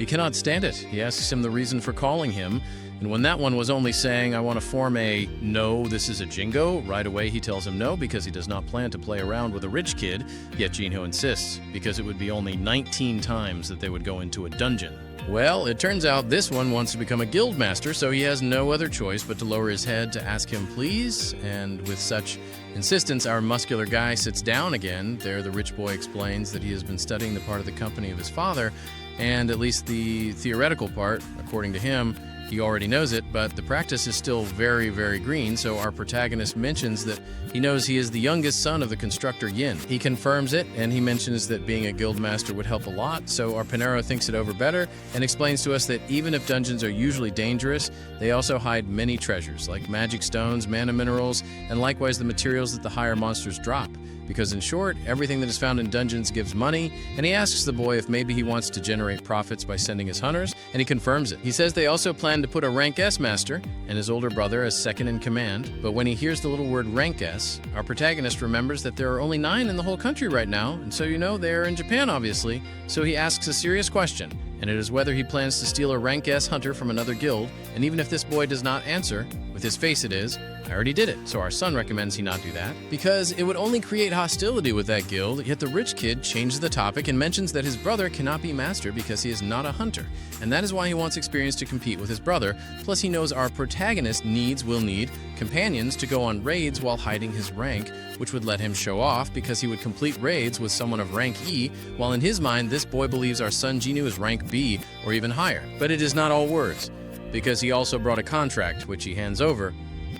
He cannot stand it. He asks him the reason for calling him, and when that one was only saying, "I want to form a no, this is a jingo," right away he tells him no because he does not plan to play around with a rich kid, yet Jinho insists, because it would be only 19 times that they would go into a dungeon. Well, it turns out this one wants to become a guild master, so he has no other choice but to lower his head to ask him please, and with such insistence, our muscular guy sits down again. There, the rich boy explains that he has been studying the part of the company of his father, and at least the theoretical part, according to him, he already knows it, but the practice is still very, very green, so our protagonist mentions that he knows he is the youngest son of the constructor Yin. He confirms it, and he mentions that being a guild master would help a lot, so our Pinero thinks it over better and explains to us that even if dungeons are usually dangerous, they also hide many treasures, like magic stones, mana minerals, and likewise the materials that the higher monsters drop. Because in short, everything that is found in dungeons gives money, and he asks the boy if maybe he wants to generate profits by sending his hunters, and he confirms it. He says they also plan to put a rank S master and his older brother as second in command, but when he hears the little word rank S, our protagonist remembers that there are only 9 in the whole country right now, and so they're in Japan obviously, so he asks a serious question, and it is whether he plans to steal a rank S hunter from another guild, and even if this boy does not answer, with his face it is, "I already did it," so our son recommends he not do that, because it would only create hostility with that guild, yet the rich kid changes the topic and mentions that his brother cannot be master because he is not a hunter, and that is why he wants experience to compete with his brother, plus he knows our protagonist will need companions to go on raids while hiding his rank, which would let him show off because he would complete raids with someone of rank E, while in his mind this boy believes our son Jinnu is rank B or even higher. But it is not all words, because he also brought a contract, which he hands over,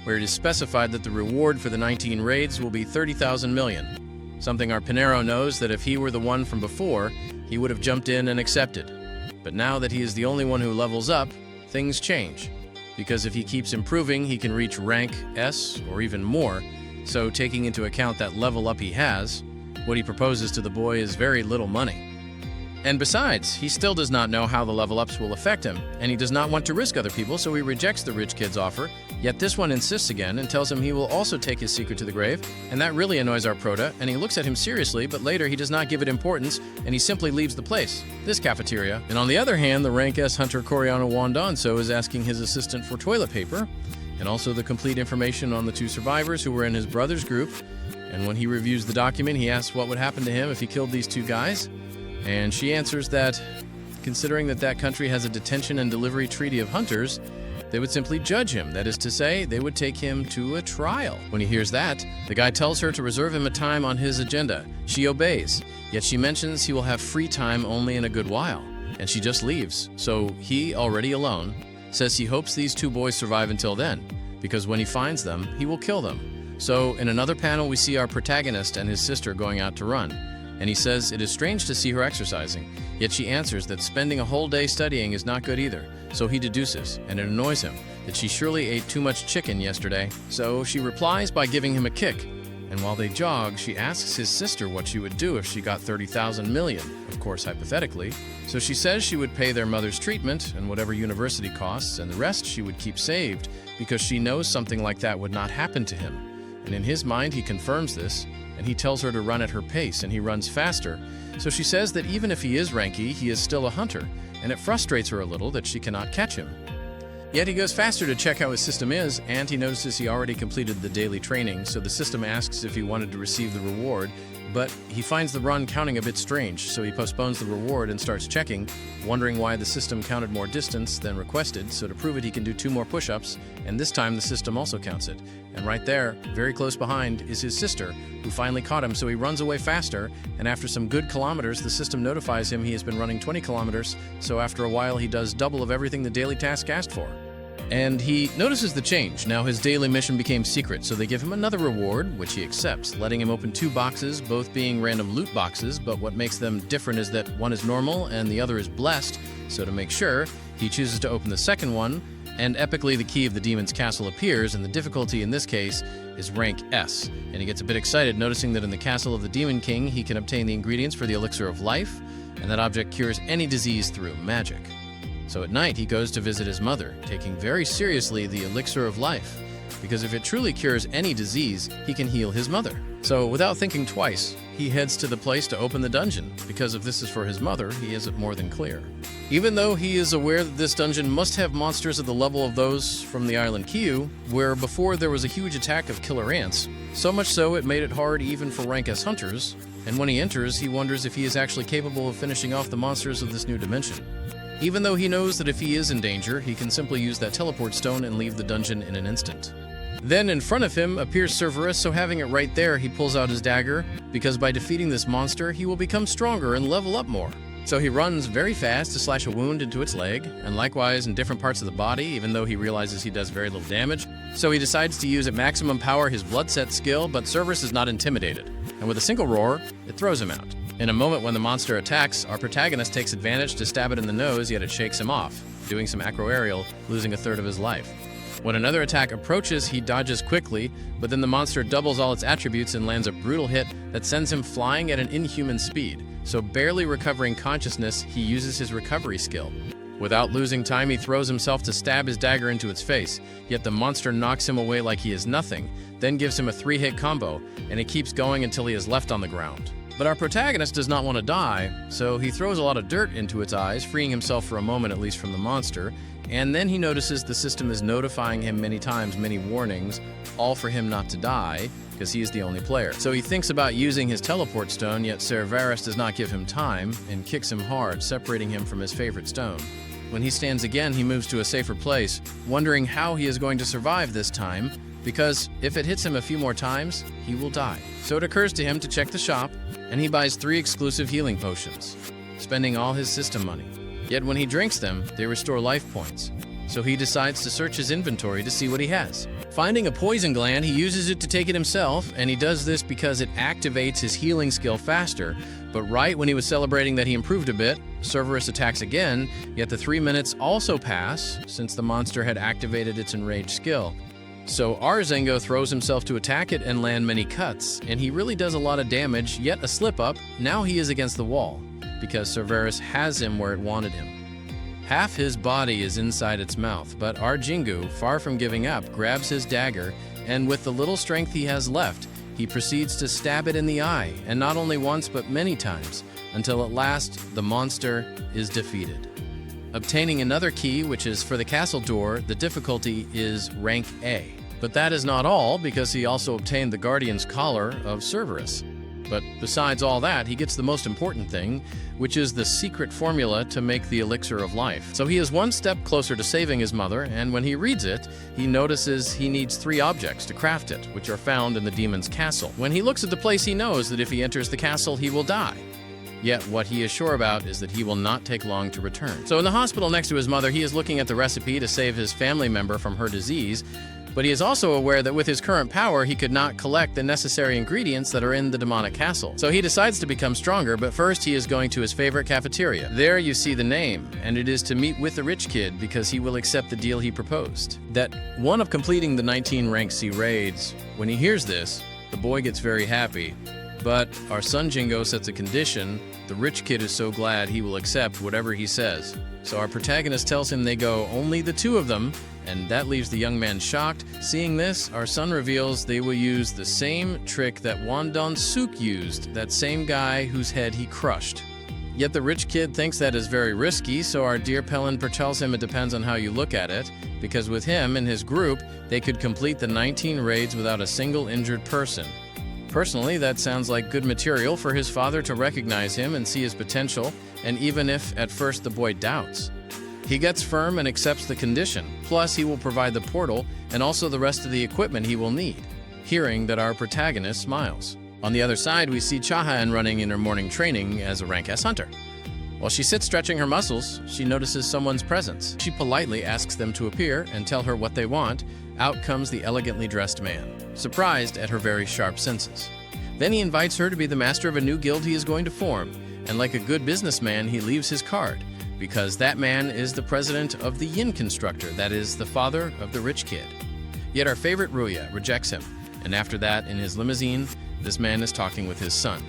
where it is specified that the reward for the 19 raids will be 30,000 million. Something our Pinero knows that if he were the one from before, he would have jumped in and accepted. But now that he is the only one who levels up, things change. Because if he keeps improving, he can reach rank S or even more, so taking into account that level up he has, what he proposes to the boy is very little money. And besides, he still does not know how the level-ups will affect him, and he does not want to risk other people, so he rejects the rich kid's offer, yet this one insists again and tells him he will also take his secret to the grave, and that really annoys our prota, and he looks at him seriously, but later he does not give it importance, and he simply leaves the place, this cafeteria. And on the other hand, the rank S hunter Coriano Wandanso is asking his assistant for toilet paper, and also the complete information on the 2 survivors who were in his brother's group, and when he reviews the document, he asks what would happen to him if he killed these 2 guys. And she answers that, considering that country has a detention and delivery treaty of hunters, they would simply judge him. That is to say, they would take him to a trial. When he hears that, the guy tells her to reserve him a time on his agenda. She obeys, yet she mentions he will have free time only in a good while, and she just leaves. So he, already alone, says he hopes these 2 boys survive until then, because when he finds them, he will kill them. So in another panel, we see our protagonist and his sister going out to run. And he says it is strange to see her exercising, yet she answers that spending a whole day studying is not good either, so he deduces, and it annoys him, that she surely ate too much chicken yesterday. So she replies by giving him a kick, and while they jog, she asks his sister what she would do if she got 30,000 million, of course hypothetically. So she says she would pay their mother's treatment and whatever university costs, and the rest she would keep saved, because she knows something like that would not happen to him. And in his mind, he confirms this, and he tells her to run at her pace, and he runs faster. So she says that even if he is rank E, he is still a hunter, and it frustrates her a little that she cannot catch him. Yet he goes faster to check how his system is, and he notices he already completed the daily training, so the system asks if he wanted to receive the reward, but he finds the run counting a bit strange, so he postpones the reward and starts checking, wondering why the system counted more distance than requested, so to prove it he can do 2 more push-ups, and this time the system also counts it. And right there, very close behind, is his sister, who finally caught him, so he runs away faster, and after some good kilometers, the system notifies him he has been running 20 kilometers, so after a while he does double of everything the daily task asked for. And he notices the change. Now his daily mission became secret, so they give him another reward, which he accepts, letting him open 2 boxes, both being random loot boxes, but what makes them different is that one is normal and the other is blessed, so to make sure, he chooses to open the second one, and epically the key of the demon's castle appears, and the difficulty in this case is rank S. And he gets a bit excited noticing that in the castle of the Demon King, he can obtain the ingredients for the elixir of life, and that object cures any disease through magic. So at night, he goes to visit his mother, taking very seriously the elixir of life. because if it truly cures any disease, he can heal his mother. So without thinking twice, he heads to the place to open the dungeon, because if this is for his mother, he is more than clear. Even though he is aware that this dungeon must have monsters at the level of those from the island Kiyu, where before there was a huge attack of killer ants, so much so it made it hard even for rank S hunters, and when he enters, he wonders if he is actually capable of finishing off the monsters of this new dimension. Even though he knows that if he is in danger, he can simply use that teleport stone and leave the dungeon in an instant. Then in front of him appears Cerberus, so having it right there, he pulls out his dagger, because by defeating this monster, he will become stronger and level up more. So he runs very fast to slash a wound into its leg, and likewise in different parts of the body, even though he realizes he does very little damage. So he decides to use at maximum power his blood set skill, but Cerberus is not intimidated, and with a single roar, it throws him out. In a moment when the monster attacks, our protagonist takes advantage to stab it in the nose, yet it shakes him off, doing some acro-aerial, losing a third of his life. When another attack approaches, he dodges quickly, but then the monster doubles all its attributes and lands a brutal hit that sends him flying at an inhuman speed. So barely recovering consciousness, he uses his recovery skill. Without losing time, he throws himself to stab his dagger into its face, yet the monster knocks him away like he is nothing, then gives him a 3-hit combo, and it keeps going until he is left on the ground. But our protagonist does not want to die, so he throws a lot of dirt into its eyes, freeing himself for a moment at least from the monster, and then he notices the system is notifying him many times, many warnings, all for him not to die, because he is the only player. So he thinks about using his teleport stone, yet Cerberus does not give him time, and kicks him hard, separating him from his favorite stone. When he stands again, he moves to a safer place, wondering how he is going to survive this time, because if it hits him a few more times, he will die. So it occurs to him to check the shop, and he buys 3 exclusive healing potions, spending all his system money. Yet when he drinks them, they restore life points. So he decides to search his inventory to see what he has. Finding a poison gland, he uses it to take it himself, and he does this because it activates his healing skill faster. But right when he was celebrating that he improved a bit, Cerberus attacks again, yet the 3 minutes also pass since the monster had activated its enraged skill. So our Zengo throws himself to attack it and land many cuts, and he really does a lot of damage, yet a slip-up, now he is against the wall, because Cerberus has him where it wanted him. Half his body is inside its mouth, but our Jingu, far from giving up, grabs his dagger, and with the little strength he has left, he proceeds to stab it in the eye, and not only once but many times, until at last the monster is defeated. Obtaining another key, which is for the castle door, the difficulty is rank A. But that is not all, because he also obtained the Guardian's Collar of Cerberus. But besides all that, he gets the most important thing, which is the secret formula to make the elixir of life. So he is one step closer to saving his mother, and when he reads it, he notices he needs 3 objects to craft it, which are found in the demon's castle. When he looks at the place, he knows that if he enters the castle, he will die. Yet what he is sure about is that he will not take long to return. So in the hospital next to his mother, he is looking at the recipe to save his family member from her disease, but he is also aware that with his current power, he could not collect the necessary ingredients that are in the demonic castle. So he decides to become stronger, but first he is going to his favorite cafeteria. There you see the name, and it is to meet with the rich kid because he will accept the deal he proposed. That one of completing the 19 rank C raids. When he hears this, the boy gets very happy, but our son Jingo sets a condition. The rich kid is so glad he will accept whatever he says. So our protagonist tells him they go only the 2 of them, and that leaves the young man shocked. Seeing this, our son reveals they will use the same trick that Wandon Suk used, that same guy whose head he crushed. Yet the rich kid thinks that is very risky, so our dear Pellenper tells him it depends on how you look at it, because with him and his group, they could complete the 19 raids without a single injured person. Personally, that sounds like good material for his father to recognize him and see his potential, and even if at first the boy doubts. He gets firm and accepts the condition, plus he will provide the portal and also the rest of the equipment he will need. Hearing that, our protagonist smiles. On the other side, we see Chahan running in her morning training as a rank S hunter. While she sits stretching her muscles, she notices someone's presence. She politely asks them to appear and tell her what they want. Out comes the elegantly dressed man, surprised at her very sharp senses. Then he invites her to be the master of a new guild he is going to form, and like a good businessman, he leaves his card, because that man is the president of the Yin Constructor, that is, the father of the rich kid. Yet our favorite Ruya rejects him, and after that, in his limousine, this man is talking with his son.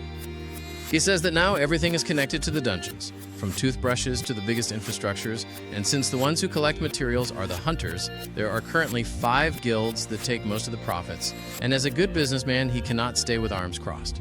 He says that now everything is connected to the dungeons, from toothbrushes to the biggest infrastructures, and since the ones who collect materials are the hunters, there are currently 5 guilds that take most of the profits, and as a good businessman, he cannot stay with arms crossed.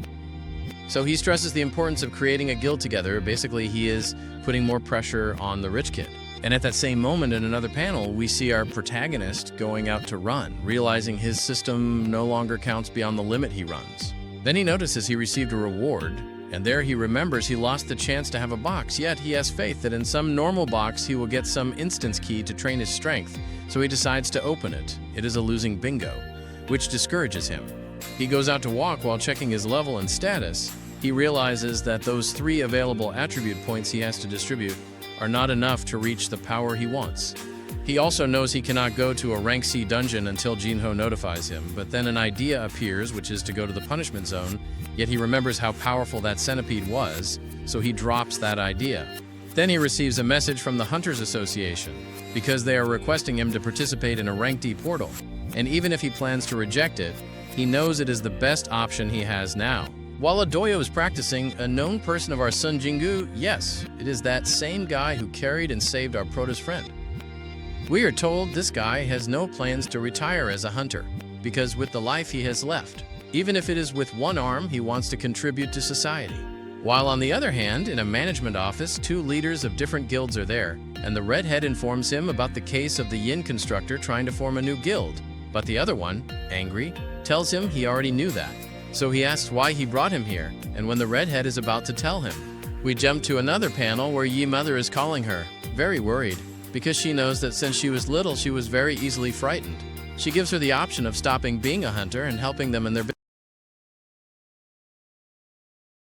So he stresses the importance of creating a guild together. Basically, he is putting more pressure on the rich kid. And at that same moment in another panel, we see our protagonist going out to run, realizing his system no longer counts beyond the limit he runs. Then he notices he received a reward, and there he remembers he lost the chance to have a box, yet he has faith that in some normal box he will get some instance key to train his strength, so he decides to open it. It is a losing bingo, which discourages him. He goes out to walk while checking his level and status. He realizes that those 3 available attribute points he has to distribute are not enough to reach the power he wants. He also knows he cannot go to a rank C dungeon until Jinho notifies him, but then an idea appears, which is to go to the punishment zone, yet he remembers how powerful that centipede was, so he drops that idea. Then he receives a message from the Hunters Association, because they are requesting him to participate in a rank D portal, and even if he plans to reject it, he knows it is the best option he has now. While Adoyo is practicing, a known person of our Sun Jingu, yes, it is that same guy who carried and saved our Prota's friend. We are told this guy has no plans to retire as a hunter, because with the life he has left, even if it is with one arm, he wants to contribute to society. While on the other hand, in a management office, 2 leaders of different guilds are there, and the redhead informs him about the case of the Yin constructor trying to form a new guild, but the other one, angry, tells him he already knew that. So he asks why he brought him here, and when the redhead is about to tell him, we jump to another panel where Yi Mother is calling her, very worried, because she knows that since she was little, she was very easily frightened. She gives her the option of stopping being a hunter and helping them in their business.